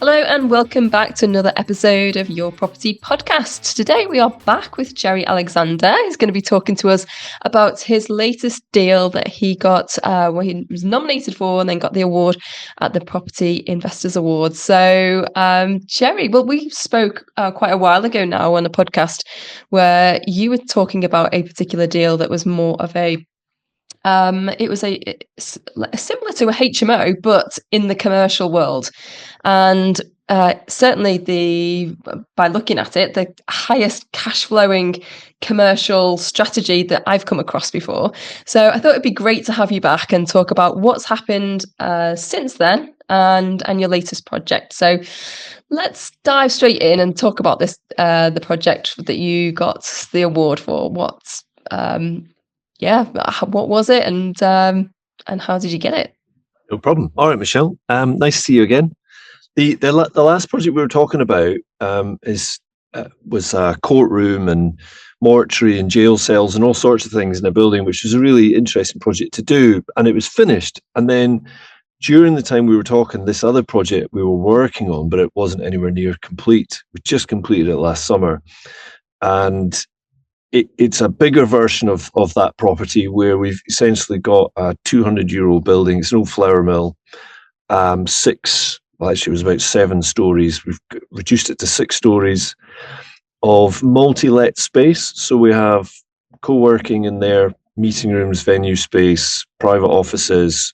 Hello and welcome back to another episode of Your Property Podcast. Today we are back with Jerry Alexander. He's going to be talking to us about his latest deal that he got, he was nominated for and then got the award at the Property Investors Awards. So, Jerry, well, we spoke quite a while ago now on a podcast where you were talking about a particular deal that was more of a it was similar to a HMO, but in the commercial world. And certainly by looking at it, the highest cash flowing commercial strategy that I've come across before. So I thought it'd be great to have you back and talk about what's happened since then and your latest project. So let's dive straight in and talk about this, the project that you got the award for. What was it and how did you get it? No problem. All right, Michelle. Nice to see you again. The last project we were talking about was a courtroom and mortuary and jail cells and all sorts of things in a building, which was a really interesting project to do, and it was finished. And then during the time we were talking, this other project we were working on, but it wasn't anywhere near complete. We just completed it last summer, and it's a bigger version of that property where we've essentially got a 200-year-old building. It's an old flour mill, it was about 7 stories. We've reduced it to 6 stories of multi-let space. So we have co-working in there, meeting rooms, venue space, private offices,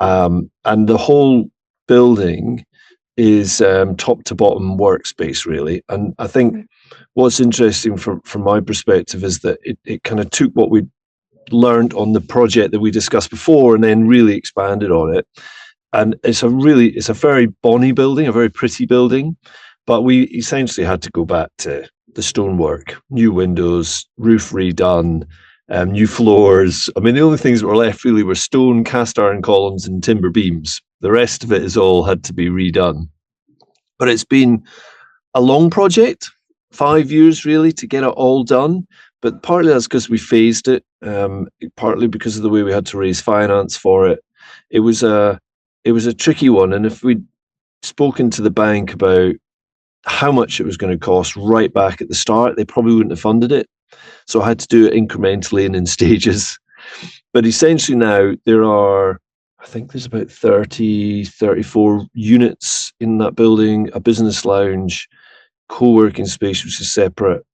and the whole building is top to bottom workspace, really. And I think what's interesting from my perspective is that it kind of took what we learned on the project that we discussed before and then really expanded on it. And it's a very bonny building, a very pretty building, but we essentially had to go back to the stonework, new windows, roof redone, new floors. I mean, the only things that were left really were stone, cast iron columns and timber beams. The rest of it is all had to be redone. But it's been a long project, 5 years really to get it all done. But partly that's because we phased it, partly because of the way we had to raise finance for it. It was a tricky one. And if we'd spoken to the bank about how much it was going to cost right back at the start, they probably wouldn't have funded it. So I had to do it incrementally and in stages. But essentially now I think there's about 34 units in that building, a business lounge, co-working space, which is separate,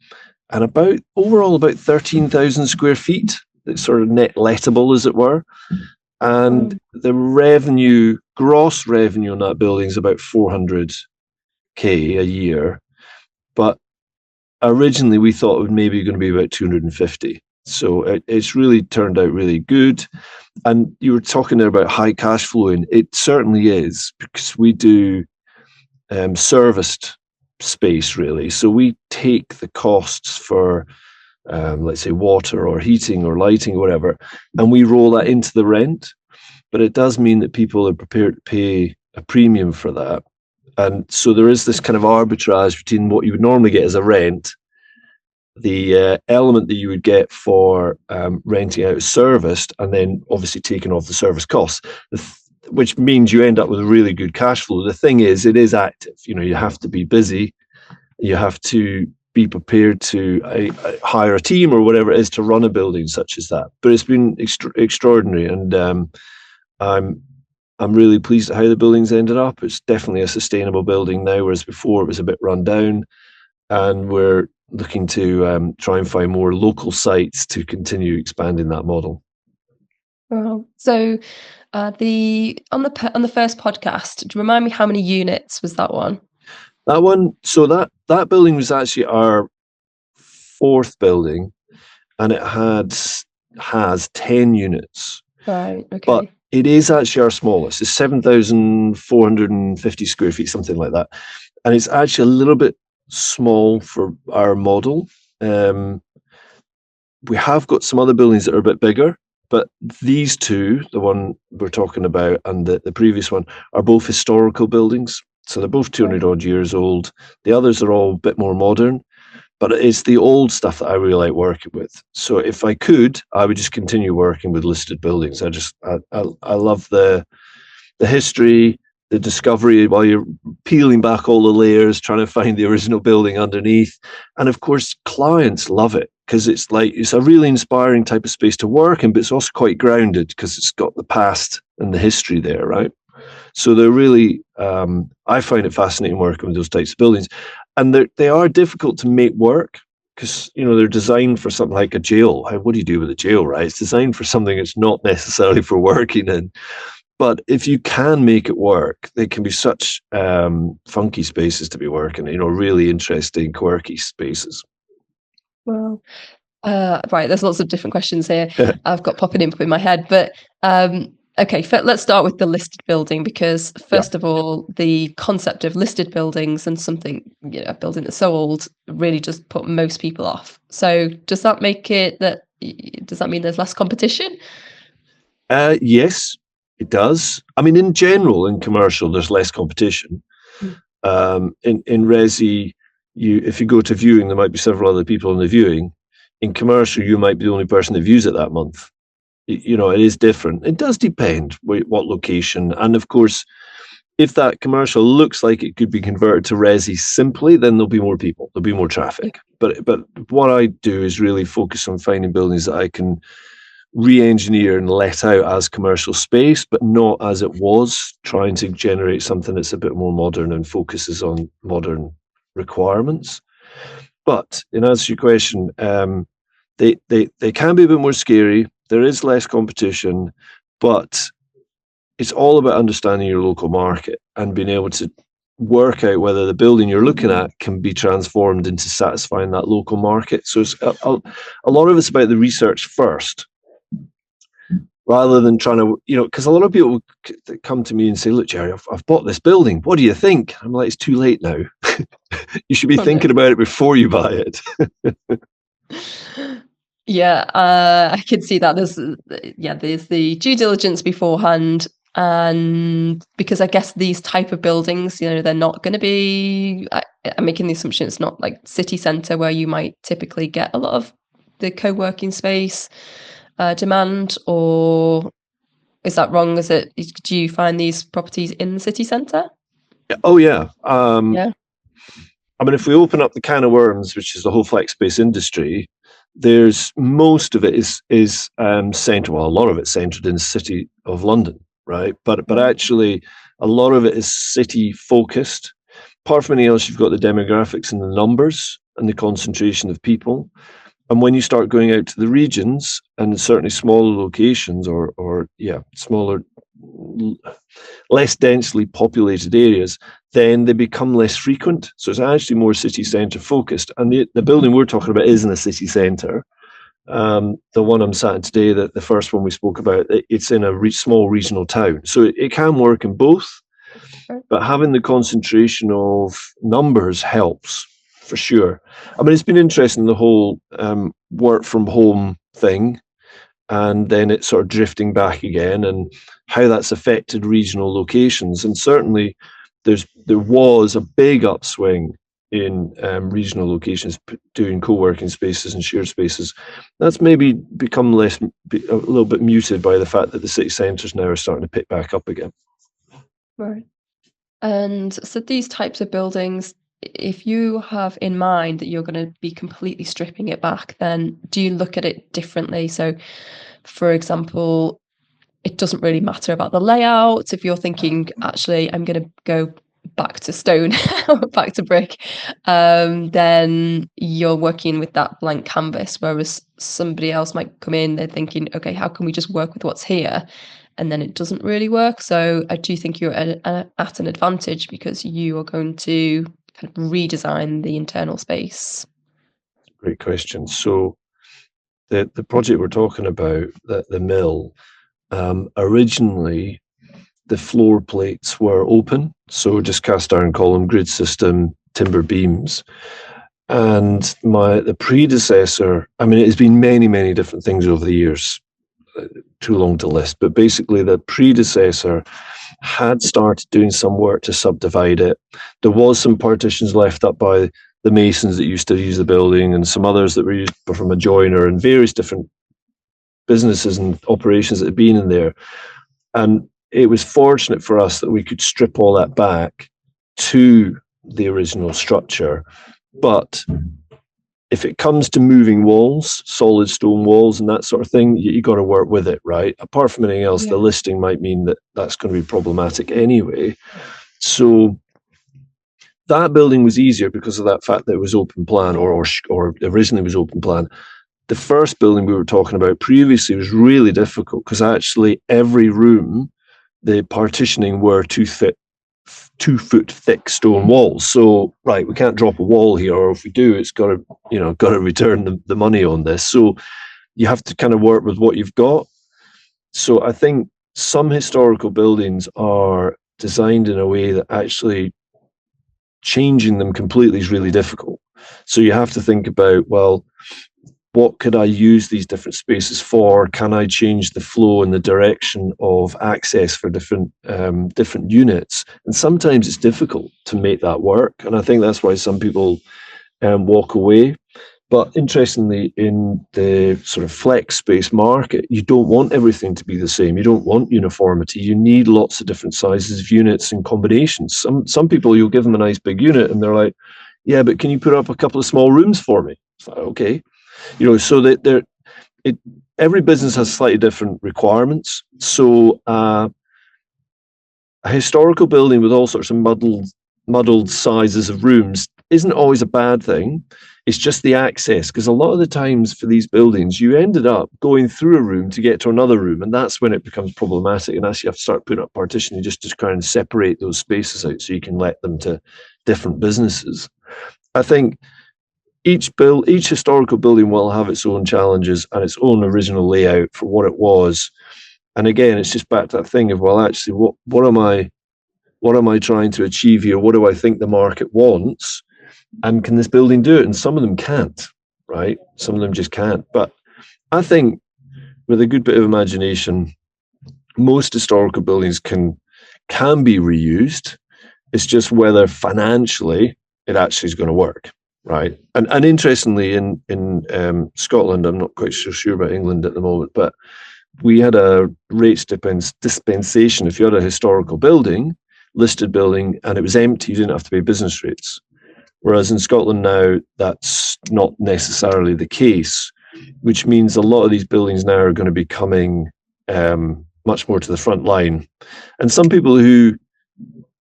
and overall about 13,000 square feet. It's sort of net lettable, as it were. And the gross revenue on that building is about 400k a year. But originally we thought it was maybe going to be about 250. So it's really turned out really good. And you were talking there about high cash flowing. It certainly is, because we do serviced space, really. So we take the costs for, let's say, water or heating or lighting or whatever, and we roll that into the rent. But it does mean that people are prepared to pay a premium for that. And so there is this kind of arbitrage between what you would normally get as a rent, the element that you would get for renting out serviced, and then obviously taking off the service costs, which means you end up with a really good cash flow. The thing is, it is active. You have to be busy. You have to be prepared to hire a team or whatever it is to run a building such as that. But it's been extraordinary, and I'm really pleased at how the building's ended up. It's definitely a sustainable building now, whereas before it was a bit run down, and we're looking to try and find more local sites to continue expanding that model. Well, so on the first podcast, do you remind me how many units was that one? That one, so that building was actually our 4th building, and it has 10 units. Right. Okay. But it is actually our smallest. It's 7,450 square feet, something like that, and it's actually a little bit small for our model. We have got some other buildings that are a bit bigger, but these two, the one we're talking about and the previous one, are both historical buildings. So they're both 200 odd years old. The others are all a bit more modern, but it's the old stuff that I really like working with. So if I could, I would just continue working with listed buildings. I love the history, the discovery while you're peeling back all the layers, trying to find the original building underneath. And of course, clients love it because it's a really inspiring type of space to work in, but it's also quite grounded because it's got the past and the history there, right? So they're really, I find it fascinating working with those types of buildings. And they are difficult to make work because, they're designed for something like a jail. What do you do with a jail, right? It's designed for something it's not necessarily for working in. But if you can make it work, they can be such funky spaces to be working in, really interesting, quirky spaces. Well, right, there's lots of different questions here I've got popping in my head. But okay, let's start with the listed building, because first of all, the concept of listed buildings and something, a building that's so old really just put most people off. So does that mean there's less competition? Yes. It does. I mean, in general, in commercial, there's less competition. In resi, if you go to viewing, there might be several other people in the viewing. In commercial, you might be the only person that views it that month. It is different. It does depend what location. And of course, if that commercial looks like it could be converted to resi simply, then there'll be more people, there'll be more traffic. But what I do is really focus on finding buildings that I can re-engineer and let out as commercial space, but not as it was, trying to generate something that's a bit more modern and focuses on modern requirements. But in answer to your question, they can be a bit more scary. There is less competition, but it's all about understanding your local market and being able to work out whether the building you're looking at can be transformed into satisfying that local market. So it's a lot of it's about the research first, rather than trying to, because a lot of people come to me and say, look, Jerry, I've bought this building. What do you think? I'm like, it's too late now. You should be thinking about it before you buy it. Yeah, I can see that. There's the due diligence beforehand. And because I guess these type of buildings, they're not going to be, I'm making the assumption it's not like city centre where you might typically get a lot of the co-working space demand, or is that wrong? Do you find these properties in the city centre? Oh yeah. Yeah. I mean, if we open up the can of worms, which is the whole flex space industry, there's most of it is centred. Well, a lot of it's centred in the city of London, right? But actually, a lot of it is city focused. Apart from anything else, you've got the demographics and the numbers and the concentration of people. And when you start going out to the regions, and certainly smaller locations or smaller, less densely populated areas, then they become less frequent. So it's actually more city centre focused. And the building we're talking about is in a city centre. The one I'm sat in today, the first one we spoke about, it's in a small regional town. So it can work in both, but having the concentration of numbers helps. For sure. I mean, it's been interesting, the whole work from home thing, and then it's sort of drifting back again, and how that's affected regional locations. And certainly there was a big upswing in regional locations doing co-working spaces and shared spaces. That's maybe become a little bit muted by the fact that the city centres now are starting to pick back up again. Right. And so these types of buildings, if you have in mind that you're going to be completely stripping it back, then do you look at it differently? So, for example, it doesn't really matter about the layout. If you're thinking, actually, I'm going to go back to stone, back to brick, then you're working with that blank canvas. Whereas somebody else might come in, they're thinking, okay, how can we just work with what's here? And then it doesn't really work. So I do think you're at an advantage because you are going to kind of redesign the internal space. Great question. So the project we're talking about, the mill, originally the floor plates were open, so just cast iron column, grid system, timber beams. And the predecessor, I mean, it has been many, many different things over the years, too long to list, but basically the predecessor had started doing some work to subdivide it. There was some partitions left up by the masons that used to use the building, and some others that were used from a joiner, and various different businesses and operations that had been in there. And it was fortunate for us that we could strip all that back to the original structure. But if it comes to moving walls, solid stone walls and that sort of thing, you got to work with it, right? Apart from anything else, the listing might mean that that's going to be problematic anyway. So that building was easier because of that fact that it was open plan, or originally was open plan. The first building we were talking about previously was really difficult because actually every room, the partitioning were 2 foot thick stone walls. So, right, we can't drop a wall here, or if we do, it's got to return the money on this. So you have to kind of work with what you've got. So I think some historical buildings are designed in a way that actually changing them completely is really difficult. So you have to think about, well, what could I use these different spaces for? Can I change the flow and the direction of access for different units? And sometimes it's difficult to make that work. And I think that's why some people walk away. But interestingly, in the sort of flex space market, you don't want everything to be the same. You don't want uniformity. You need lots of different sizes of units and combinations. Some people, you'll give them a nice big unit and they're like, yeah, but can you put up a couple of small rooms for me? It's like, okay. So that every business has slightly different requirements. So a historical building with all sorts of muddled sizes of rooms isn't always a bad thing. It's just the access, because a lot of the times for these buildings, you ended up going through a room to get to another room, and that's when it becomes problematic. And that's you have to start putting up partitioning just to try and separate those spaces out so you can let them to different businesses. I think each historical building will have its own challenges and its own original layout for what it was. And again, it's just back to that thing of, well, actually, what am I trying to achieve here? What do I think the market wants? And can this building do it? And some of them can't, right? Some of them just can't. But I think with a good bit of imagination, most historical buildings can be reused. It's just whether financially it actually is going to work. Right. And interestingly, in Scotland, I'm not quite so sure about England at the moment, but we had a rates dispensation. If you had a historical building, listed building, and it was empty, you didn't have to pay business rates. Whereas in Scotland now, that's not necessarily the case, which means a lot of these buildings now are going to be coming much more to the front line. And some people who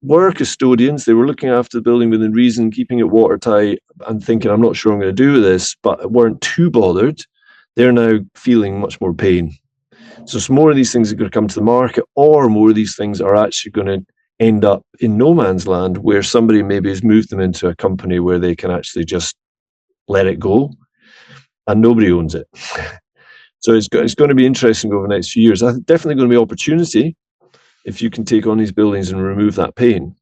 were custodians, they were looking after the building within reason, keeping it watertight and thinking, I'm not sure I'm going to do this, but weren't too bothered. They're now feeling much more pain. So some more of these things are going to come to the market, or more of these things are actually going to end up in no man's land, where somebody maybe has moved them into a company where they can actually just let it go and nobody owns it. So it's going to be interesting over the next few years. There's definitely going to be opportunity if you can take on these buildings and remove that pain.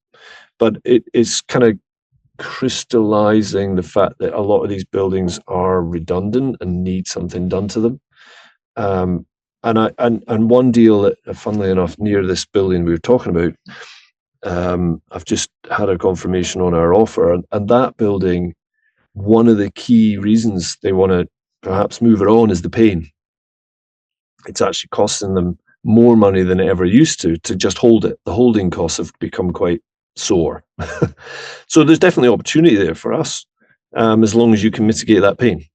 But it's kind of crystallizing the fact that a lot of these buildings are redundant and need something done to them. And one deal that, funnily enough, near this building we were talking about, I've just had a confirmation on our offer, and that building, one of the key reasons they want to perhaps move it on is the pain. It's actually costing them more money than it ever used to just hold it. The holding costs have become quite sore. So there's definitely opportunity there for us, as long as you can mitigate that pain.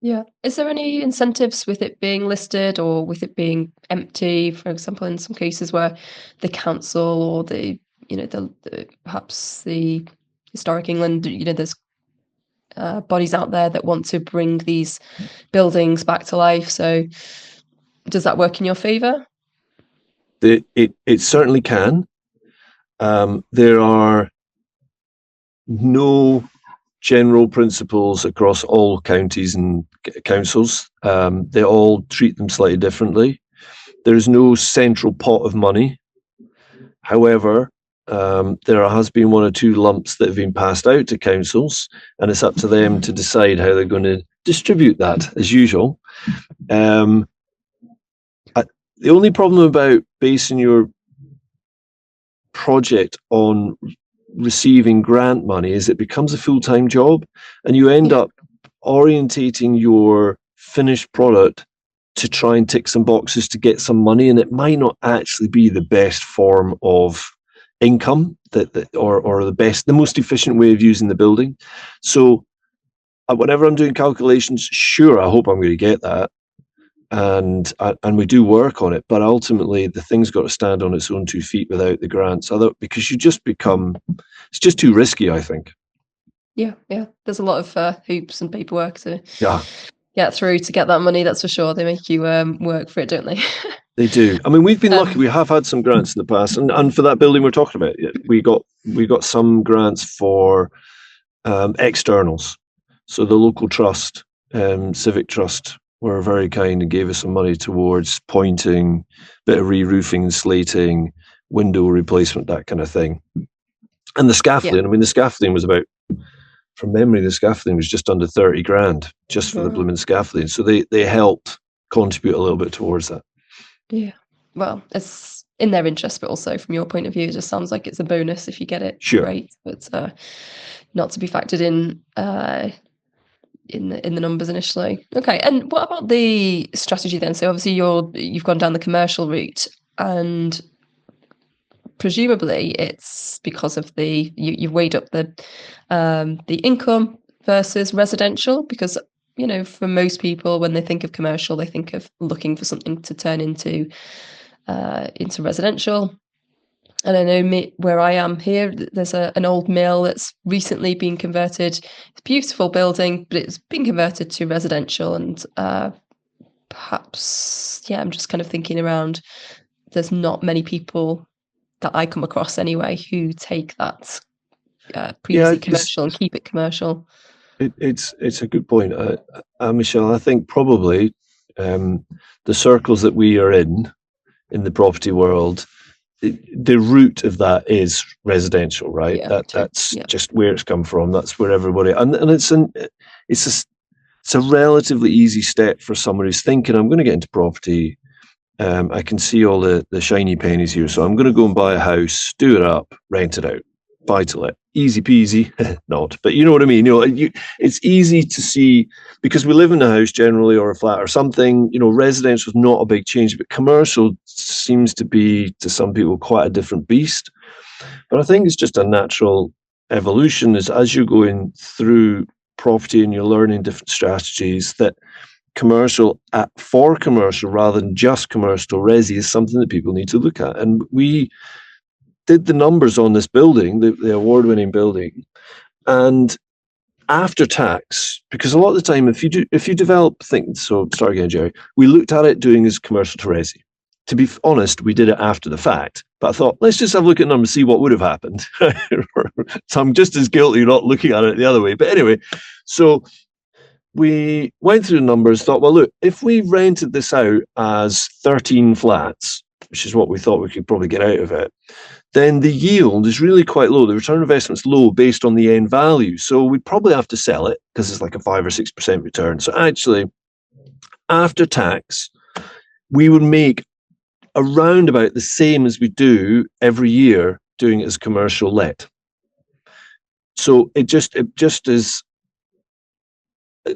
Yeah. Is there any incentives with it being listed or with it being empty? For example, in some cases where the council or the perhaps the Historic England, there's bodies out there that want to bring these buildings back to life. So does that work in your favour? It certainly can. There are no general principles across all counties and councils. They all treat them slightly differently. There's no central pot of money. However, there has been one or two lumps that have been passed out to councils, and it's up to them to decide how they're going to distribute that, as usual. The only problem about basing your project on receiving grant money is it becomes a full-time job, and you end up orientating your finished product to try and tick some boxes to get some money, and it might not actually be the best form of income or the most efficient way of using the building. So whenever I'm doing calculations, sure, I hope I'm going to get that, and we do work on it, but ultimately the thing's got to stand on its own 2 feet without the grants, because you just become, it's just too risky, I think. Yeah. There's a lot of hoops and paperwork to get through to get that money. That's for sure. They make you work for it, don't they? They do. I mean, we've been lucky. We have had some grants in the past, and for that building we're talking about, we got some grants for externals. So the local trust, civic trust, were very kind and gave us some money towards pointing, bit of re-roofing and slating, window replacement, that kind of thing. And the scaffolding. I mean, the scaffolding was about, from memory, the scaffolding was just under 30 grand just for the blooming scaffolding. So they helped contribute a little bit towards that. Yeah. Well, it's in their interest, but also from your point of view, it just sounds like it's a bonus if you get it. Sure. Great, but not to be factored in the numbers initially. Okay, and what about the strategy then? So obviously you've gone down the commercial route, and presumably it's because of you've weighed up the income versus residential, because for most people, when they think of commercial, they think of looking for something to turn into residential. And I know where I am here, there's an old mill that's recently been converted. It's a beautiful building, but it's been converted to residential. And perhaps, I'm just kind of thinking around, there's not many people that I come across anyway who take that previously commercial and keep it commercial. It's a good point, Michelle. I think probably the circles that we are in the property world, the root of that is residential, right? That's just where it's come from. That's where everybody, and it's a relatively easy step for someone who's thinking, I'm going to get into property. I can see all the shiny pennies here, so I'm going to go and buy a house, do it up, rent it out, buy to let. Easy peasy. Not, but you know what I mean. It's easy to see, because we live in a house generally, or a flat or something. Residential is not a big change, but commercial seems to be, to some people, quite a different beast. But I think it's just a natural evolution, as you're going through property and you're learning different strategies, that for commercial rather than just commercial resi is something that people need to look at. And we did the numbers on this building, the award-winning building, and after tax, because a lot of the time, if you develop things, so start again, Jerry, we looked at it doing as commercial to resi. To be honest, we did it after the fact, but I thought, let's just have a look at numbers, see what would have happened. So I'm just as guilty not looking at it the other way. But anyway, so we went through the numbers, thought, well, look, if we rented this out as 13 flats, which is what we thought we could probably get out of it, then the yield is really quite low. The return on investment's low based on the end value. So we'd probably have to sell it because it's like a 5 or 6% return. So actually, after tax, we would make around about the same as we do every year doing it as commercial let. So it just is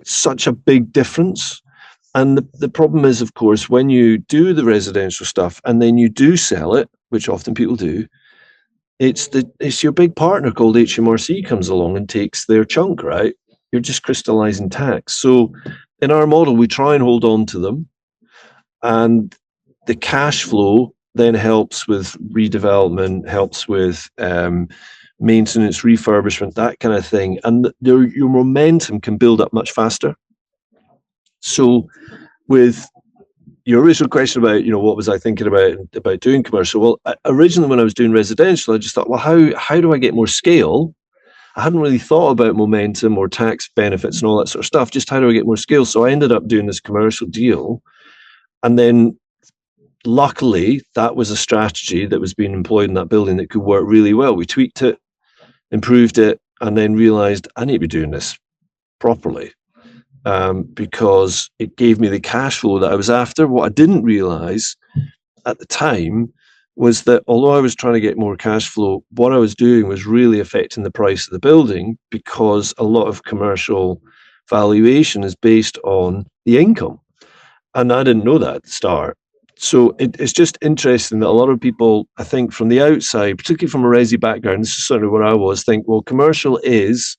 such a big difference. And the problem is, of course, when you do the residential stuff and then you do sell it, which often people do, it's your big partner called HMRC comes along and takes their chunk, right? You're just crystallizing tax. So in our model, we try and hold on to them, and the cash flow then helps with redevelopment, helps with maintenance, refurbishment, that kind of thing. And your momentum can build up much faster. So with your original question about, what was I thinking about doing commercial? Well, originally when I was doing residential, I just thought, well, how do I get more scale? I hadn't really thought about momentum or tax benefits and all that sort of stuff. Just how do I get more scale? So I ended up doing this commercial deal. And then luckily, that was a strategy that was being employed in that building that could work really well. We tweaked it, improved it, and then realized I need to be doing this properly. Because it gave me the cash flow that I was after. What I didn't realize at the time was that although I was trying to get more cash flow, what I was doing was really affecting the price of the building, because a lot of commercial valuation is based on the income. And I didn't know that at the start. So it's just interesting that a lot of people, I think, from the outside, particularly from a resi background, this is certainly what I was, think, well, commercial is,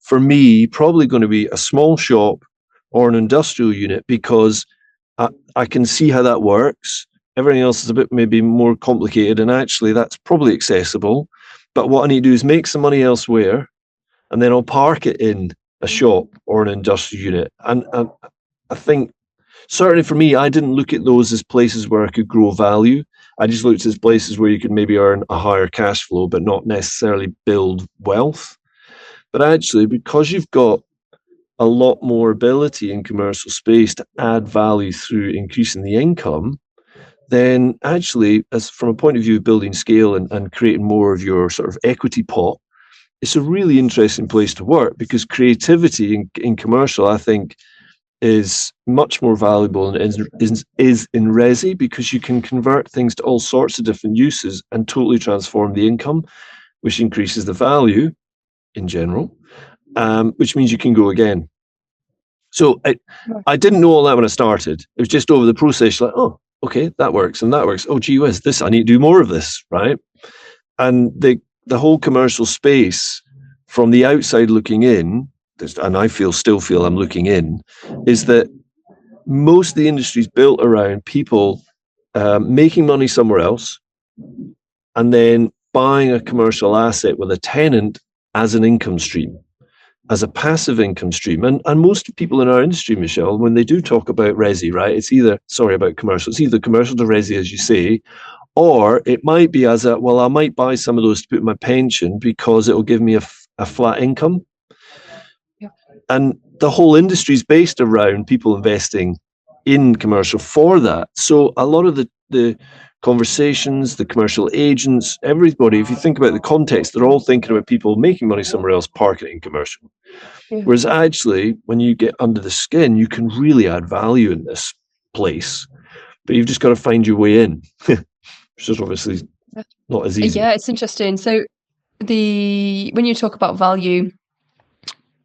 for me, probably going to be a small shop or an industrial unit, because I can see how that works. Everything else is a bit maybe more complicated, and actually that's probably accessible. But what I need to do is make some money elsewhere, and then I'll park it in a shop or an industrial unit. And I think, certainly for me, I didn't look at those as places where I could grow value. I just looked at places where you could maybe earn a higher cash flow, but not necessarily build wealth. But actually, because you've got a lot more ability in commercial space to add value through increasing the income, then actually, as from a point of view of building scale and creating more of your sort of equity pot, it's a really interesting place to work, because creativity in commercial, I think, is much more valuable than is in resi, because you can convert things to all sorts of different uses and totally transform the income, which increases the value in general, which means you can go again. So I didn't know all that when I started. It was just over the process, like, oh, okay, that works and that works. Oh, gee whiz, this, I need to do more of this, right? And the whole commercial space, from the outside looking in, and I still feel I'm looking in, is that most of the industry is built around people making money somewhere else and then buying a commercial asset with a tenant as an income stream, as a passive income stream. And most people in our industry, Michelle, when they do talk about resi, right, about commercial, it's either commercial to resi, as you say, or it might be as I might buy some of those to put in my pension because it'll give me a flat income. Yeah. And the whole industry is based around people investing in commercial for that. So a lot of the conversations, the commercial agents, everybody, if you think about the context, they're all thinking about people making money somewhere else, parking it in commercial. Yeah. Whereas actually, when you get under the skin, you can really add value in this place, but you've just got to find your way in, which is obviously not as easy. Yeah, it's interesting. So when you talk about value,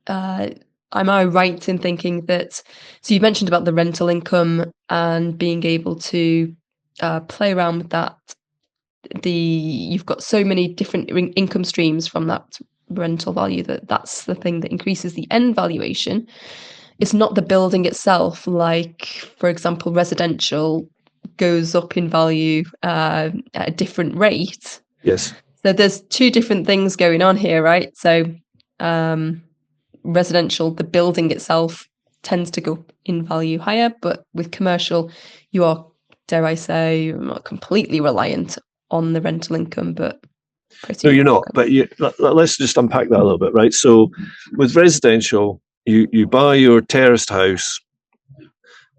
am I right in thinking that, so you mentioned about the rental income and being able to play around with that. You've got so many different income streams from that rental value that's the thing that increases the end valuation. It's not the building itself, like, for example, residential goes up in value at a different rate. Yes. So there's two different things going on here, right? So residential, the building itself tends to go in value higher, but with commercial, you are, dare I say, not completely reliant on the rental income, but pretty. No, you're not. But let's just unpack that a little bit, right? So with residential, you buy your terraced house,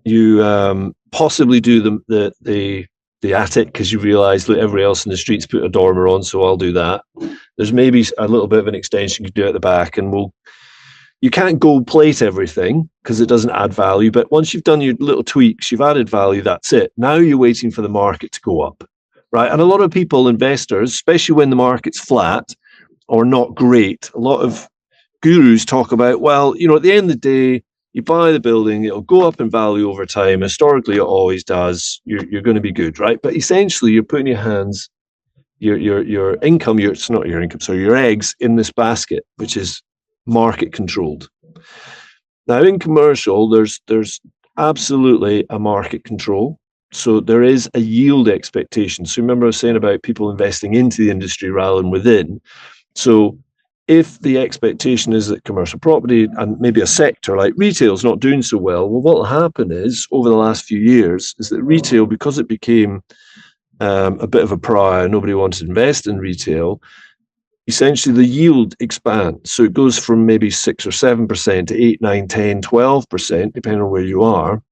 you possibly do the attic because you realise that everybody else in the streets put a dormer on, so I'll do that. There's maybe a little bit of an extension you can do at the back, and you can't gold plate everything because it doesn't add value. But once you've done your little tweaks, you've added value, that's it. Now you're waiting for the market to go up, right? And a lot of people, investors, especially when the market's flat or not great, a lot of gurus talk about, well, at the end of the day, you buy the building, it'll go up in value over time. Historically, it always does. You're going to be good, right? But essentially, you're putting your hands, your income, it's not your income, sorry, your eggs in this basket, which is market controlled. Now, in commercial, there's absolutely a market control. So there is a yield expectation. So remember I was saying about people investing into the industry rather than within. So if the expectation is that commercial property and maybe a sector like retail is not doing so well, what will happen is, over the last few years, is that retail, because it became a bit of a pariah, nobody wanted to invest in retail, essentially the yield expands. So it goes from maybe 6 or 7% to 8, 9, 10, 12%, depending on where you are,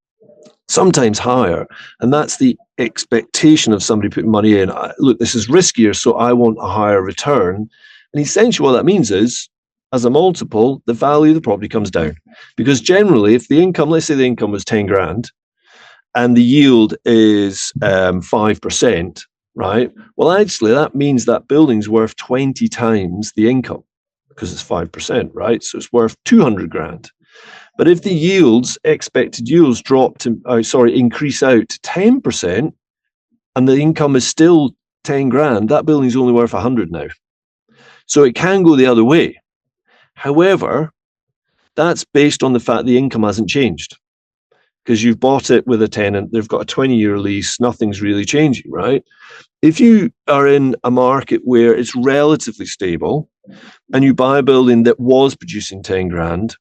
sometimes higher. And that's the expectation of somebody putting money in. Look, this is riskier, so I want a higher return. And essentially what that means is, as a multiple, the value of the property comes down. Because generally, if the income, let's say the income was 10 grand, and the yield is 5%, right? Well, actually, that means that building's worth 20 times the income because it's 5%, right? So it's worth 200 grand. But if the expected yields increase out to 10%, and the income is still 10 grand, that building's only worth 100 now. So it can go the other way. However, that's based on the fact the income hasn't changed, because you've bought it with a tenant, they've got a 20-year lease, nothing's really changing, right? If you are in a market where it's relatively stable and you buy a building that was producing 10 grand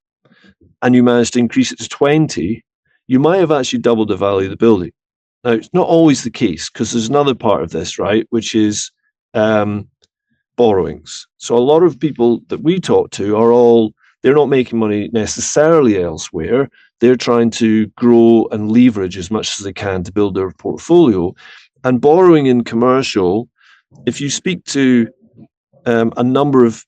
and you manage to increase it to 20, you might have actually doubled the value of the building. Now, it's not always the case, because there's another part of this, right, which is borrowings. So a lot of people that we talk to they're not making money necessarily elsewhere. They're trying to grow and leverage as much as they can to build their portfolio. And borrowing in commercial, if you speak to a number of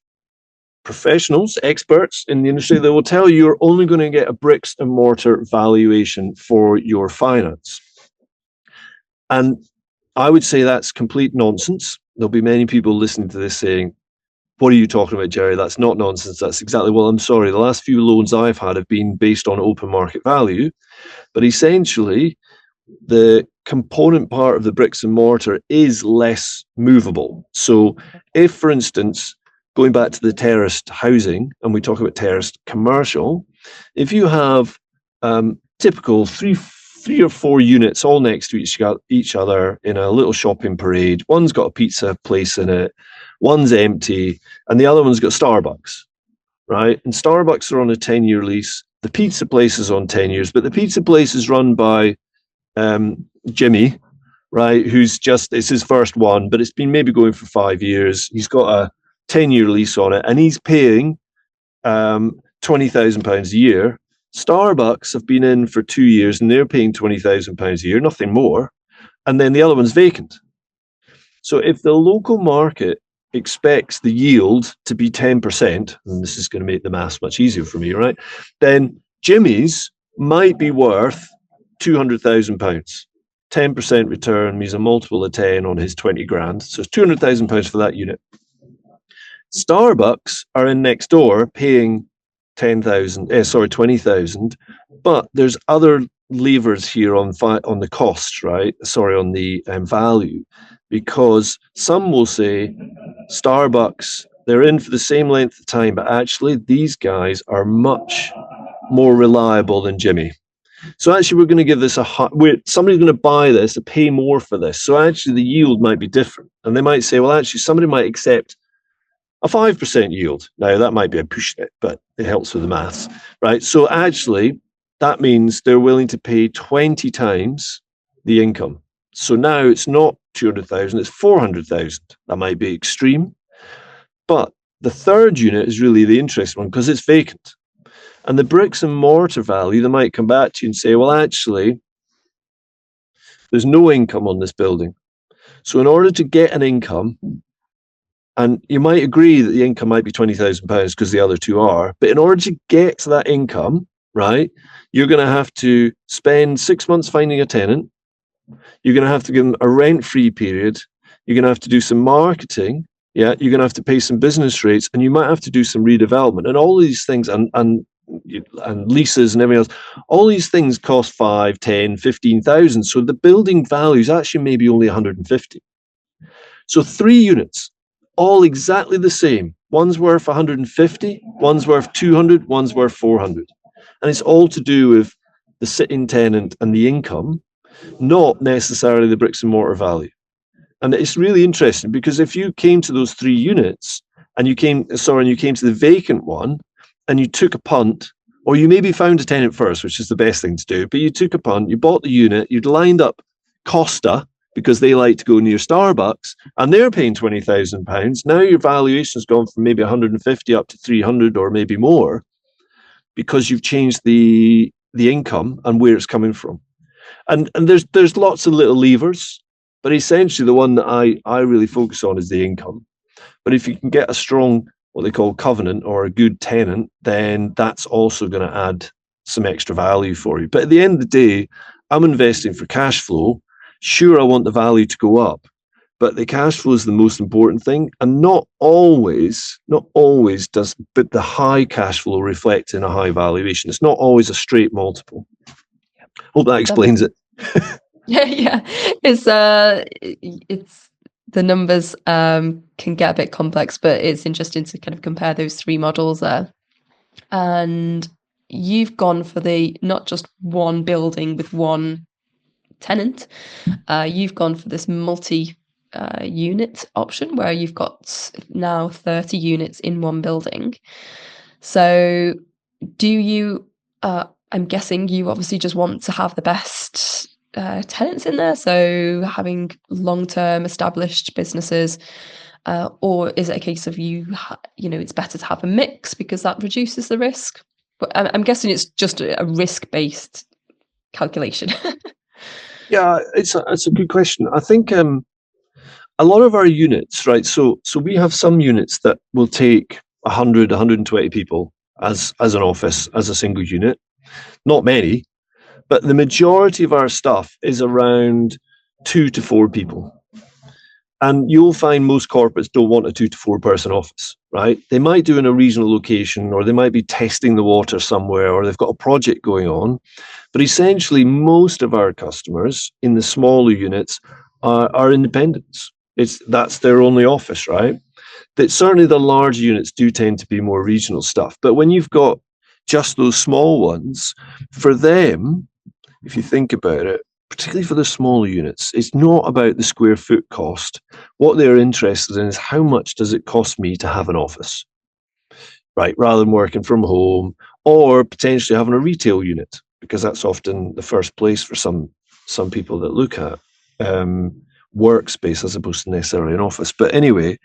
professionals, experts in the industry, they will tell you you're only going to get a bricks and mortar valuation for your finance. And I would say that's complete nonsense. There'll be many people listening to this saying, what are you talking about, Jerry? That's not nonsense. That's exactly, well, I'm sorry. The last few loans I've had have been based on open market value. But essentially, the component part of the bricks and mortar is less movable. So if, for instance, going back to the terraced housing, and we talk about terraced commercial, if you have typical three or four units all next to each other in a little shopping parade, one's got a pizza place in it, one's empty, and the other one's got Starbucks, right? And Starbucks are on a 10-year lease. The pizza place is on 10 years, but the pizza place is run by Jimmy, right? It's his first one, but it's been maybe going for 5 years. He's got a 10-year lease on it, and he's paying £20,000 a year. Starbucks have been in for 2 years and they're paying £20,000 a year, nothing more. And then the other one's vacant. So if the local market expects the yield to be 10%, and this is going to make the maths much easier for me, right? Then Jimmy's might be worth £200,000. 10% return means a multiple of 10 on his 20 grand. So it's £200,000 for that unit. Starbucks are in next door paying 20,000, but there's other levers here on the cost, right? On the value, because some will say Starbucks, they're in for the same length of time, but actually these guys are much more reliable than Jimmy. So actually we're going to give this somebody's going to buy this to pay more for this. So actually the yield might be different. And they might say, well, actually somebody might accept a 5% yield. Now, that might be a pushing it, but it helps with the maths, right? So actually, that means they're willing to pay 20 times the income. So now it's not 200,000, it's 400,000. That might be extreme. But the third unit is really the interesting one because it's vacant. And the bricks and mortar value, they might come back to you and say, well, actually, there's no income on this building. So in order to get an income, and you might agree that the income might be £20,000 because the other two are, but in order to get to that income, right, you're going to have to spend 6 months finding a tenant. You're going to have to give them a rent-free period. You're going to have to do some marketing. Yeah, you're going to have to pay some business rates, and you might have to do some redevelopment, and all these things, and leases and everything else. All these things cost 5, 10, 15,000. So the building value is actually maybe only 150. So 3 units, all exactly the same. One's worth 150, one's worth 200, one's worth 400. And it's all to do with the sitting tenant and the income, not necessarily the bricks and mortar value. And it's really interesting because if you came to those 3 units and you came to the vacant one and you took a punt, or you maybe found a tenant first, which is the best thing to do, but you took a punt, you bought the unit, you'd lined up Costa, because they like to go near Starbucks, and they're paying £20,000. Now your valuation's gone from maybe 150 up to 300 or maybe more, because you've changed the income and where it's coming from. And there's lots of little levers, but essentially the one that I really focus on is the income. But if you can get a strong, what they call covenant, or a good tenant, then that's also going to add some extra value for you. But at the end of the day, I'm investing for cash flow. Sure, I want the value to go up, but the cash flow is the most important thing. And not always does, but the high cash flow reflect in a high valuation. It's not always a straight multiple. Hope that explains it. Yeah. It's the numbers can get a bit complex, but it's interesting to kind of compare those three models there. And you've gone for the not just one building with one tenant. You've gone for this multi unit option where you've got now 30 units in one building. So do you, I'm guessing you obviously just want to have the best tenants in there, so having long-term established businesses, or is it a case of it's better to have a mix because that reduces the risk? But I'm guessing it's just a risk-based calculation. Yeah, it's a good question. I think a lot of our units, right? So we have some units that will take 100, 120 people as an office, as a single unit. Not many, but the majority of our stuff is around 2 to 4 people. And you'll find most corporates don't want a 2 to 4 person office, right? They might do in a regional location, or they might be testing the water somewhere, or they've got a project going on. But essentially, most of our customers in the smaller units are independents. That's their only office, right? That certainly the large units do tend to be more regional stuff. But when you've got just those small ones, for them, if you think about it, particularly for the smaller units, it's not about the square foot cost. What they're interested in is how much does it cost me to have an office, right? Rather than working from home or potentially having a retail unit, because that's often the first place for some people that look at workspace as opposed to necessarily an office. But anyway,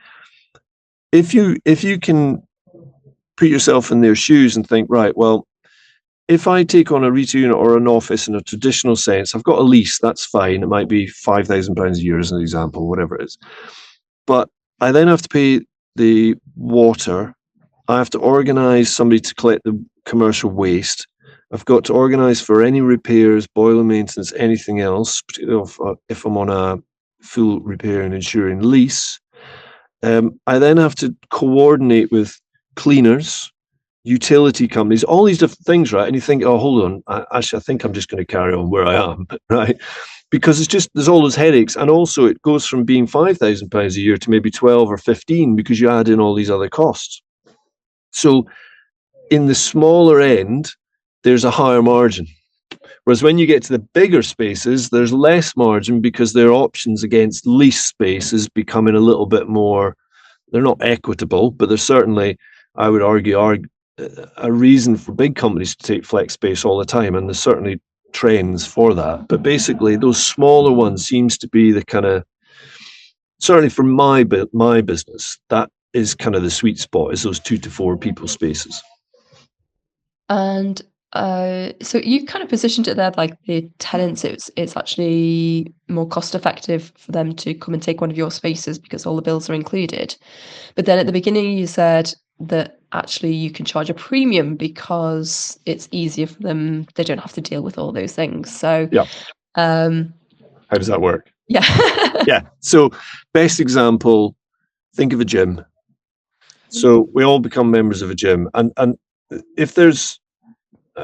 if you can put yourself in their shoes and think, right, well, if I take on a retail unit or an office in a traditional sense, I've got a lease, that's fine. It might be £5,000 a year as an example, whatever it is. But I then have to pay the water. I have to organise somebody to collect the commercial waste. I've got to organise for any repairs, boiler maintenance, anything else, particularly if I'm on a full repair and insuring lease. I then have to coordinate with cleaners, utility companies, all these different things, right? And you think, oh, hold on, I think I'm just going to carry on where I am, right? Because there's all those headaches. And also it goes from being £5,000 a year to maybe 12 or 15 because you add in all these other costs. So in the smaller end, there's a higher margin. Whereas when you get to the bigger spaces, there's less margin because their options against lease space is becoming a little bit more, they're not equitable, but they're certainly, I would argue, are a reason for big companies to take flex space all the time, and there's certainly trends for that. But basically, those smaller ones seems to be the kind of, certainly for my business, that is kind of the sweet spot, is those 2 to 4 people spaces. And so you've kind of positioned it there like the tenants, it's actually more cost effective for them to come and take one of your spaces because all the bills are included. But then at the beginning you said that actually you can charge a premium because it's easier for them. They don't have to deal with all those things. So yeah. How does that work? Yeah. Yeah. So best example, think of a gym. So we all become members of a gym. And if there's,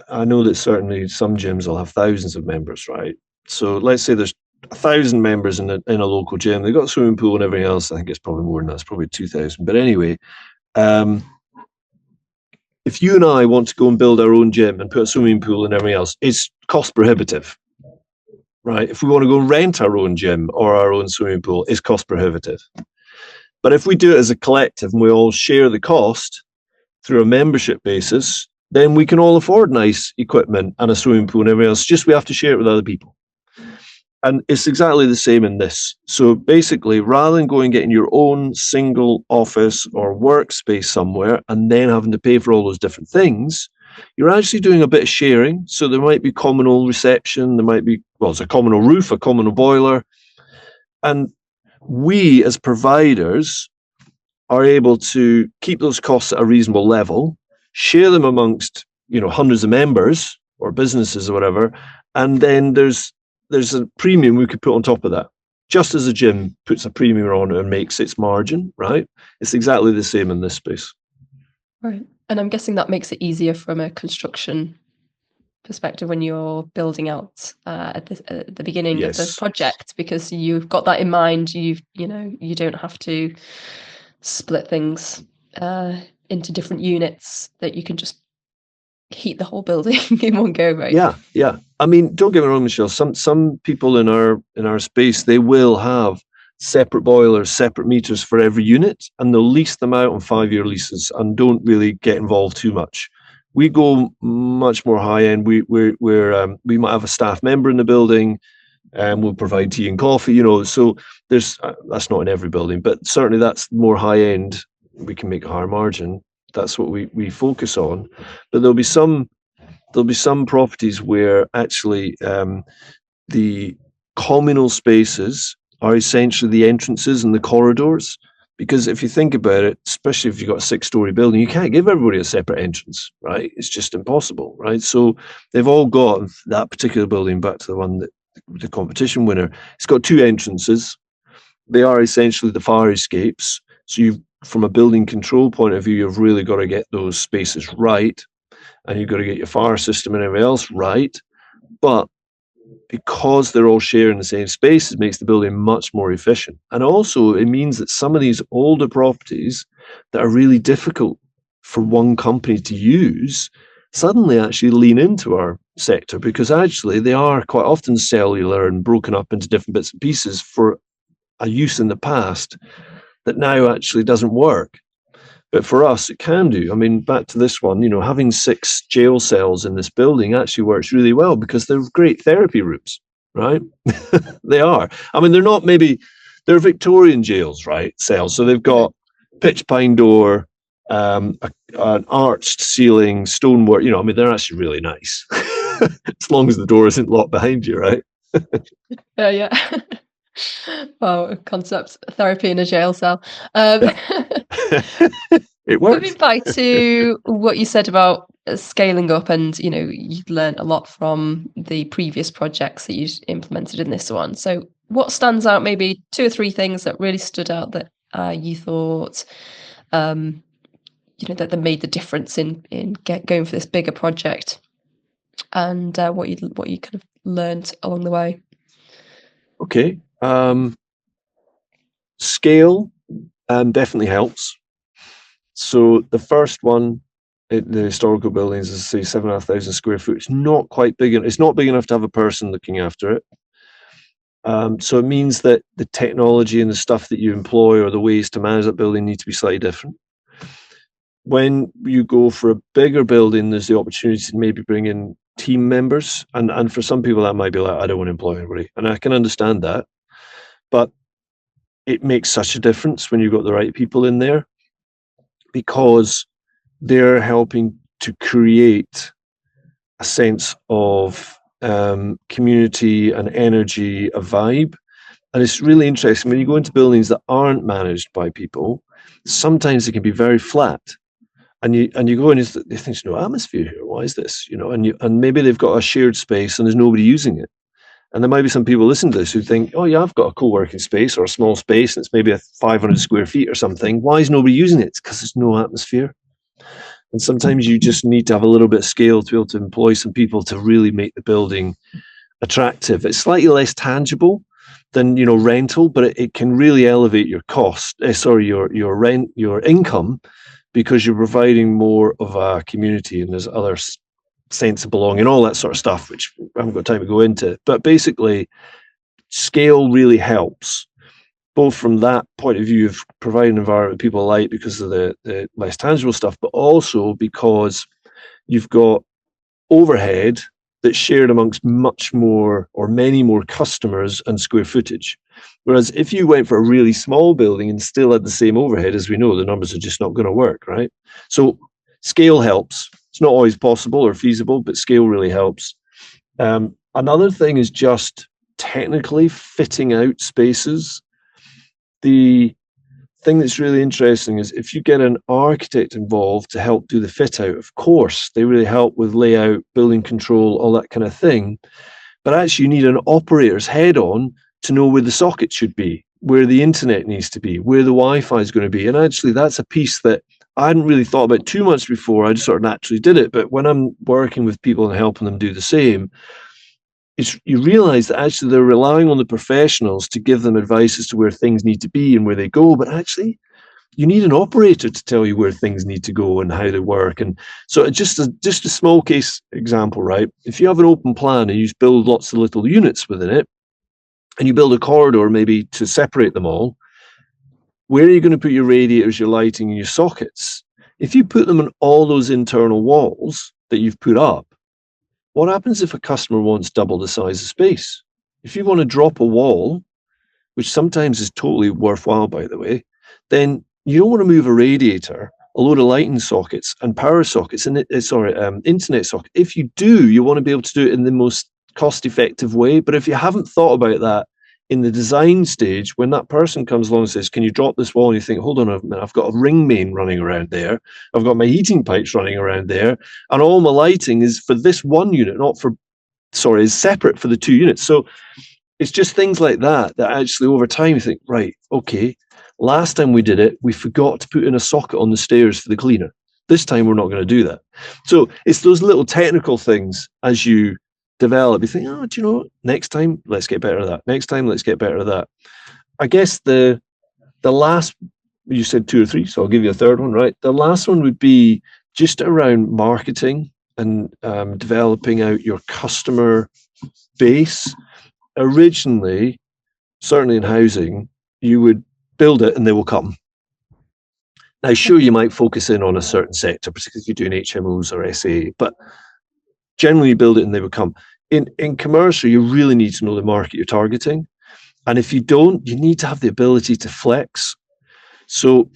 I know that certainly some gyms will have thousands of members, right? So let's say there's 1,000 members in a local gym. They've got a swimming pool and everything else. I think it's probably more than that. It's probably 2,000. But anyway, if you and I want to go and build our own gym and put a swimming pool and everything else, it's cost prohibitive, right? If we want to go rent our own gym or our own swimming pool, it's cost prohibitive. But if we do it as a collective and we all share the cost through a membership basis, then we can all afford nice equipment and a swimming pool and everything else. Just we have to share it with other people. And it's exactly the same in this. So basically, rather than going and getting your own single office or workspace somewhere and then having to pay for all those different things, you're actually doing a bit of sharing. So there might be communal reception. There might be, well, it's a communal roof, a communal boiler. And we as providers are able to keep those costs at a reasonable level, share them amongst, hundreds of members or businesses or whatever, and then there's a premium we could put on top of that. just as a gym puts a premium on it and makes its margin, right? It's exactly the same in this space. Right. And I'm guessing that makes it easier from a construction perspective when you're building out at the beginning of the Yes. project, because you've got that in mind. You don't have to split things into different units, that you can just heat the whole building in one go, right? Yeah. I mean, don't get me wrong, Michelle. Some people in our space, they will have separate boilers, separate meters for every unit, and they'll lease them out on 5-year leases and don't really get involved too much. We go much more high end. We might have a staff member in the building, and we'll provide tea and coffee. So there's that's not in every building, but certainly that's more high end. We can make a higher margin. That's what we focus on. But there'll be some properties where actually the communal spaces are essentially the entrances and the corridors. Because if you think about it, especially if you've got a 6-story building, you can't give everybody a separate entrance, right? It's just impossible, right? So they've all got that particular building, back to the one that the competition winner, it's got 2 entrances. They are essentially the fire escapes. So from a building control point of view, you've really got to get those spaces right, and you've got to get your fire system and everything else right. But because they're all sharing the same space, it makes the building much more efficient. And also, it means that some of these older properties that are really difficult for one company to use suddenly actually lean into our sector, because actually they are quite often cellular and broken up into different bits and pieces for a use in the past that now actually doesn't work. But for us, it can do. I mean, back to this one, having 6 jail cells in this building actually works really well, because they're great therapy rooms, right? They are. I mean, they're Victorian jails, right? Cells. So they've got pitch pine door, an arched ceiling, stonework. I mean, they're actually really nice, as long as the door isn't locked behind you, right? Yeah. Wow, concept therapy in a jail cell. It works. Moving back to what you said about scaling up, and you'd learned a lot from the previous projects that you'd implemented in this one. So what stands out, maybe 2 or 3 things that really stood out that you thought that made the difference in going for this bigger project, and what you kind of learned along the way? Okay. Scale definitely helps. So the first one, the historical buildings, is say 7,500 square foot. It's not quite big. It's not big enough to have a person looking after it. So it means that the technology and the stuff that you employ, or the ways to manage that building, need to be slightly different. When you go for a bigger building, there's the opportunity to maybe bring in team members, and for some people that might be like, I don't want to employ anybody, and I can understand that, but it makes such a difference when you've got the right people in there, because they're helping to create a sense of community and energy, a vibe. And it's really interesting when you go into buildings that aren't managed by people. Sometimes it can be very flat, and you go in, you think there's no atmosphere here. Why is this? And maybe they've got a shared space and there's nobody using it. And there might be some people listening to this who think, oh yeah, I've got a co-working space or a small space, and it's maybe 500 square feet or something. Why is nobody using it? It's because there's no atmosphere. And sometimes you just need to have a little bit of scale to be able to employ some people to really make the building attractive. It's slightly less tangible than rental, but it can really elevate your your rent, your income, because you're providing more of a community, and there's other sense of belonging, all that sort of stuff, which I haven't got time to go into. But basically, scale really helps, both from that point of view of providing an environment people like because of the less tangible stuff, but also because you've got overhead that's shared amongst much more, or many more, customers and square footage. Whereas if you went for a really small building and still had the same overhead, as we know, the numbers are just not going to work, right? So scale helps. It's not always possible or feasible, but scale really helps. Another thing is just technically fitting out spaces. The thing that's really interesting is if you get an architect involved to help do the fit out, of course, they really help with layout, building control, all that kind of thing. But actually, you need an operator's head on to know where the socket should be, where the internet needs to be, where the Wi-Fi is going to be. And actually, that's a piece that I hadn't really thought about too much before. I just sort of naturally did it. But when I'm working with people and helping them do the same, you realize that actually they're relying on the professionals to give them advice as to where things need to be and where they go. But actually, you need an operator to tell you where things need to go and how they work. And so just a small case example, right? If you have an open plan and you build lots of little units within it, and you build a corridor maybe to separate them all, where are you going to put your radiators, your lighting, and your sockets? If you put them on all those internal walls that you've put up, what happens if a customer wants double the size of space? If you want to drop a wall, which sometimes is totally worthwhile, by the way, then you don't want to move a radiator, a load of lighting sockets and power sockets, and internet socket. If you do, you want to be able to do it in the most cost-effective way. But if you haven't thought about that in the design stage, when that person comes along and says, can you drop this wall? And you think, hold on a minute, I've got a ring main running around there. I've got my heating pipes running around there. And all my lighting is for this one unit, is separate for the two units. So it's just things like that actually over time you think, right, okay, last time we did it, we forgot to put in a socket on the stairs for the cleaner. This time we're not going to do that. So it's those little technical things as you develop, you think, oh, do you know what? Next time, let's get better at that. Next time, let's get better at that. I guess the last, you said 2 or 3, so I'll give you a third one, right? The last one would be just around marketing and developing out your customer base. Originally, certainly in housing, you would build it and they will come. Now, sure, you might focus in on a certain sector, particularly if you're doing HMOs or SA, but generally you build it and they will come. In commercial, you really need to know the market you're targeting. And if you don't, you need to have the ability to flex. So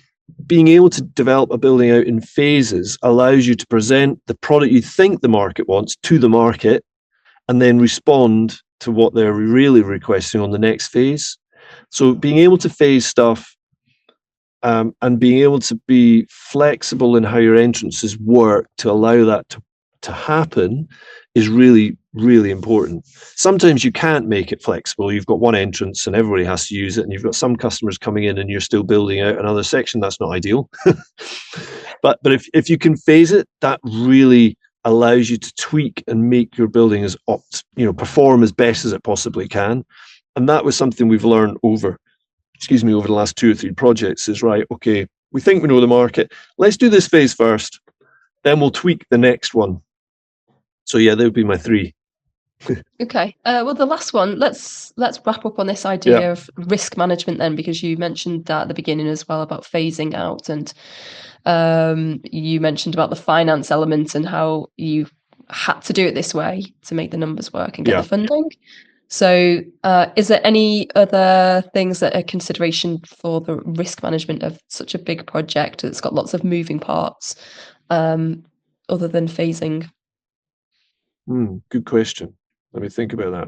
being able to develop a building out in phases allows you to present the product you think the market wants to the market and then respond to what they're really requesting on the next phase. So being able to phase stuff and being able to be flexible in how your entrances work to allow that to happen is really, really important. Sometimes you can't make it flexible. You've got one entrance and everybody has to use it, and you've got some customers coming in and you're still building out another section. That's not ideal. but if you can phase it, that really allows you to tweak and make your building perform as best as it possibly can. And that was something we've learned over the last 2 or 3 projects is, right, okay, we think we know the market. Let's do this phase first. Then we'll tweak the next one. So yeah, that would be my 3. Okay. Well, the last one, let's wrap up on this idea of risk management then, because you mentioned that at the beginning as well about phasing out, and you mentioned about the finance element and how you had to do it this way to make the numbers work and get the funding. So is there any other things that are consideration for the risk management of such a big project that's got lots of moving parts other than phasing? Good question. Let me think about that.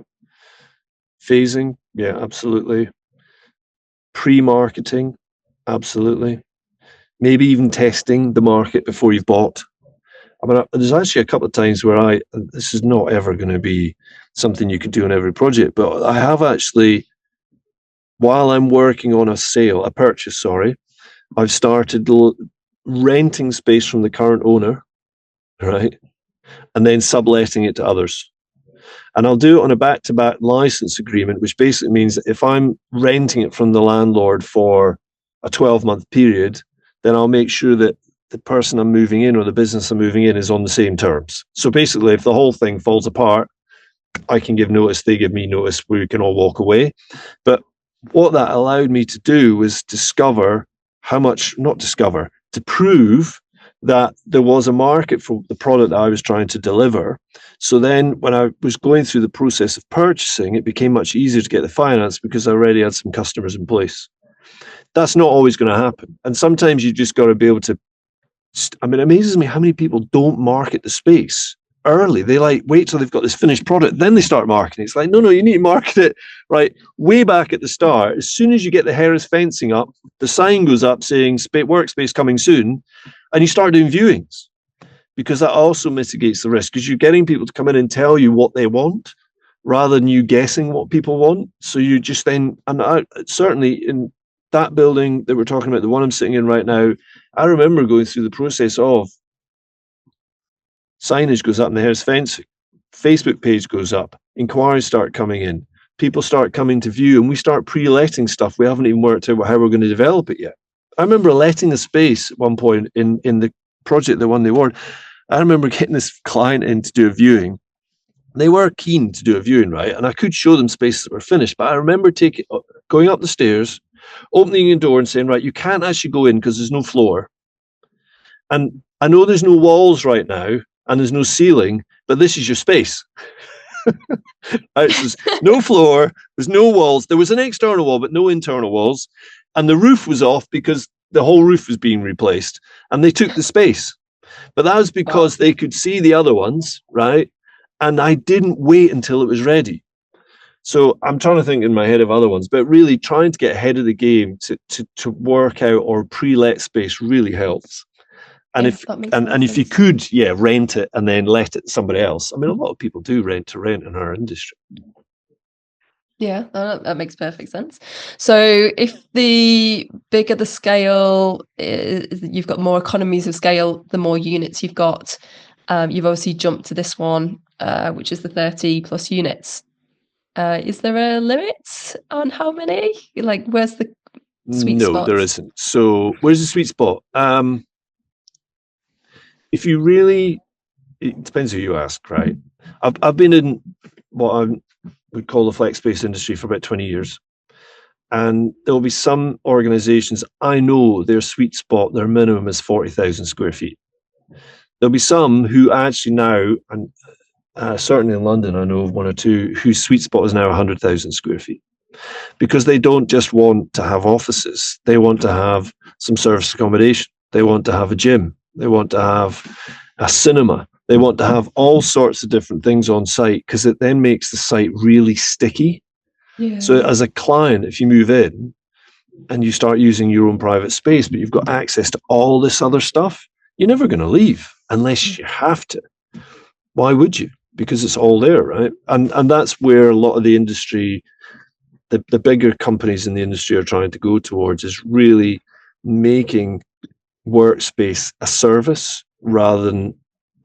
Phasing, yeah, absolutely. Pre-marketing, absolutely. Maybe even testing the market before you've bought. I mean, there's actually a couple of times where this is not ever going to be something you could do on every project, but I have actually, while I'm working on a purchase, I've started renting space from the current owner, right? And then subletting it to others. And I'll do it on a back-to-back license agreement, which basically means that if I'm renting it from the landlord for a 12-month period, then I'll make sure that the person I'm moving in or the business I'm moving in is on the same terms. So basically, if the whole thing falls apart, I can give notice, they give me notice, we can all walk away. But what that allowed me to do was to prove that there was a market for the product that I was trying to deliver. So then when I was going through the process of purchasing, it became much easier to get the finance because I already had some customers in place. That's not always going to happen. And sometimes you just got to be able to, it amazes me how many people don't market the space early. They wait till they've got this finished product, then they start marketing. It's like, no, you need to market it right way back at the start. As soon as you get the Harris fencing up, the sign goes up saying workspace coming soon, and you start doing viewings, because that also mitigates the risk, because you're getting people to come in and tell you what they want rather than you guessing what people want. So you just then, and certainly in that building that we're talking about, the one I'm sitting in right now, I remember going through the process of signage goes up in the Harris fence, Facebook page goes up, inquiries start coming in, people start coming to view, and we start pre-letting stuff. We haven't even worked out how we're going to develop it yet. I remember letting a space at one point in the project that won the award. I remember getting this client in to do a viewing. They were keen to do a viewing, right? And I could show them spaces that were finished, but I remember going up the stairs, opening a door and saying, right, you can't actually go in because there's no floor. And I know there's no walls right now and there's no ceiling, but this is your space. Right, so there's no floor, there's no walls. There was an external wall, but no internal walls. And the roof was off because the whole roof was being replaced. And they took the space. But that was because they could see the other ones, right? And I didn't wait until it was ready. So I'm trying to think in my head of other ones, but really trying to get ahead of the game to work out or pre-let space really helps. And if you could, rent it and then let it to somebody else. I mean, a lot of people do rent to rent in our industry. Yeah, that makes perfect sense. So if the bigger the scale, you've got more economies of scale, the more units you've got. You've obviously jumped to this one, which is the 30 plus units. Is there a limit on how many? Like, where's the sweet spot? No, there isn't. So where's the sweet spot? If you really, it depends who you ask, right? I've been in what I would call the flex space industry for about 20 years. And there will be some organizations, I know their sweet spot, their minimum is 40,000 square feet. There'll be some who actually now, and certainly in London, I know of one or two whose sweet spot is now 100,000 square feet. Because they don't just want to have offices, they want to have some service accommodation, they want to have a gym, they want to have a cinema, they want to have all sorts of different things on site, because it then makes the site really sticky. Yeah. So as a client, if you move in and you start using your own private space, but you've got access to all this other stuff, you're never going to leave unless you have to. Why would you? Because it's all there, right? And that's where a lot of the industry, the bigger companies in the industry are trying to go towards, is really making workspace a service rather than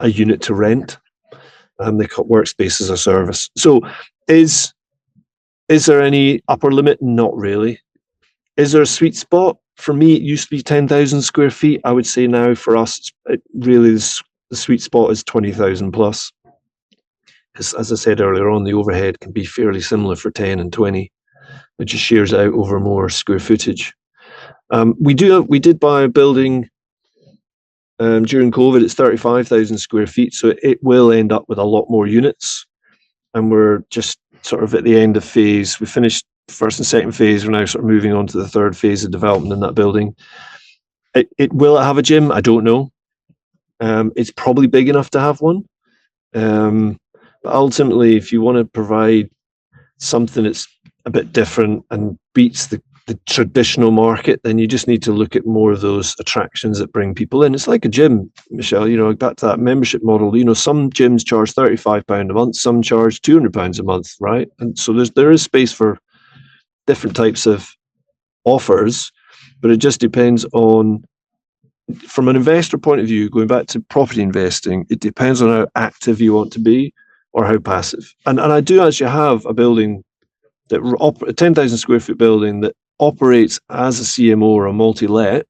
a unit to rent. They call workspace as a service. So is there any upper limit? Not really. Is there a sweet spot? For me, it used to be 10,000 square feet. I would say now for us, really the sweet spot is 20,000 plus. Because as I said earlier on, the overhead can be fairly similar for 10 and 20. It just shares out over more square footage. We did buy a building during COVID. It's 35,000 square feet, so it will end up with a lot more units. And we're just sort of at the end of phase. We finished first and second phase. We're now sort of moving on to the third phase of development in that building. It will have a gym? I don't know. It's probably big enough to have one. But ultimately, if you want to provide something that's a bit different and beats the traditional market, then you just need to look at more of those attractions that bring people in. It's like a gym, Michelle, back to that membership model. Some gyms charge £35 a month, some charge £200 a month, right? And so there is space for different types of offers, but it just depends on, from an investor point of view, going back to property investing, it depends on how active you want to be or how passive. And I do actually have a building, a 10,000 square foot building that operates as a CMO or a multi-let,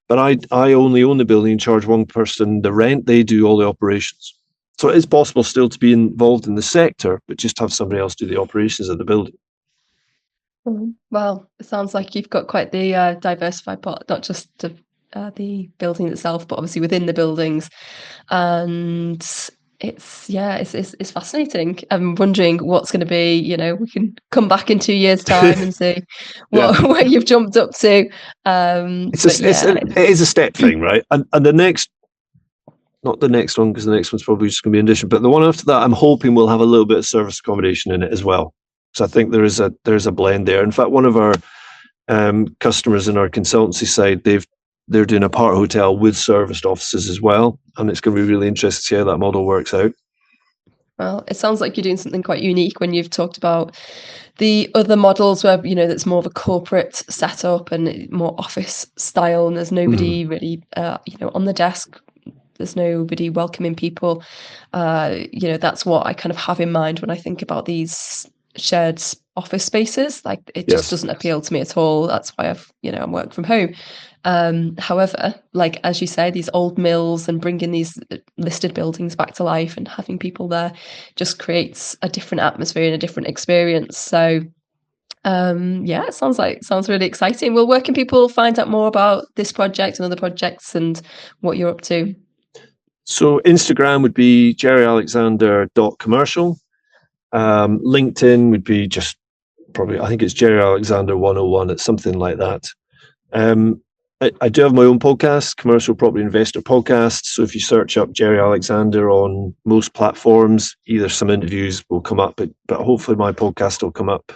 but I only own the building and charge one person the rent. They do all the operations. So it is possible still to be involved in the sector, but just have somebody else do the operations of the building. Well, it sounds like you've got quite the diversified part, not just the building itself, but obviously within the buildings. And it's fascinating. I'm wondering what's going to be, we can come back in 2 years' time and see where you've jumped up to. It is a step thing, right? And the next, not the next one, because the next one's probably just going to be an addition, but the one after that, I'm hoping will have a little bit of service accommodation in it as well. So I think there's a blend there. In fact, one of our customers in our consultancy side, they're doing a part hotel with serviced offices as well, and it's going to be really interesting to see how that model works out. Well, it sounds like you're doing something quite unique when you've talked about the other models where, that's more of a corporate setup and more office style, and there's Mm, nobody really, on the desk. There's nobody welcoming people. That's what I kind of have in mind when I think about these shared office spaces. Like, it just yes. doesn't appeal to me at all. That's why I'm work from home. However, like as you say, these old mills and bringing these listed buildings back to life and having people there just creates a different atmosphere and a different experience. So yeah, it sounds really exciting. Well, where can people find out more about this project and other projects and what you're up to? So Instagram would be jerryalexander.commercial. LinkedIn would be just probably, I think it's Jerry Alexander 101. It's something like that. Um, I do have my own podcast, Commercial Property Investor Podcast. So if you search up Jerry Alexander on most platforms, either some interviews will come up, but hopefully my podcast will come up.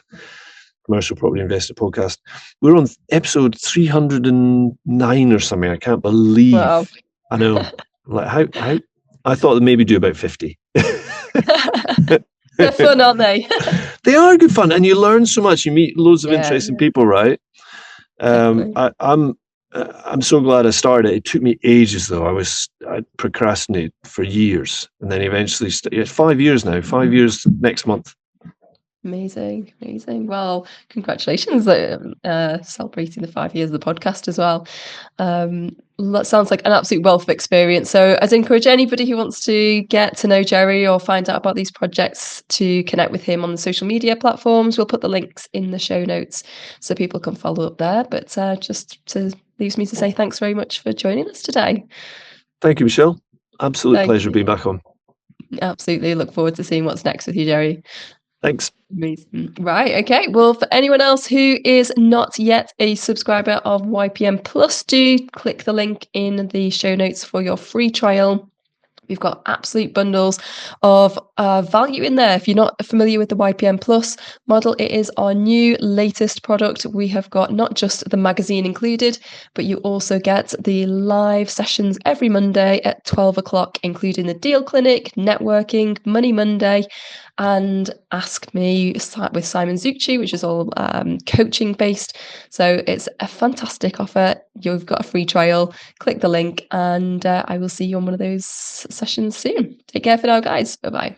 Commercial Property Investor Podcast. We're on episode 309 or something. I can't believe. Wow. I know. Like how I thought they'd maybe do about 50. They're fun, aren't they? They are good fun, and you learn so much. You meet loads of Yeah, interesting people, right? definitely. I'm so glad I started. It took me ages, though. I procrastinated for years, and then eventually, 5 years now. 5 years next month. Amazing, amazing. Well, congratulations, celebrating the 5 years of the podcast as well. That sounds like an absolute wealth of experience. So I'd encourage anybody who wants to get to know Jerry or find out about these projects to connect with him on the social media platforms. We'll put the links in the show notes so people can follow up there. But leaves me to say thanks very much for joining us today. Thank you, Michelle. Absolute Thank pleasure you. being back on. Absolutely. Look forward to seeing what's next with you, Jerry. Thanks. Amazing. Right. Okay. Well, for anyone else who is not yet a subscriber of YPM Plus, do click the link in the show notes for your free trial. We've got absolute bundles of value in there. If you're not familiar with the YPM Plus model, it is our new latest product. We have got not just the magazine included, but you also get the live sessions every Monday at 12 o'clock, including the Deal Clinic, Networking, Money Monday, and Ask Me with Simon Zucci, which is all coaching based. So it's a fantastic offer. You've got a free trial. Click the link, and I will see you on one of those sessions soon. Take care for now, guys. Bye bye.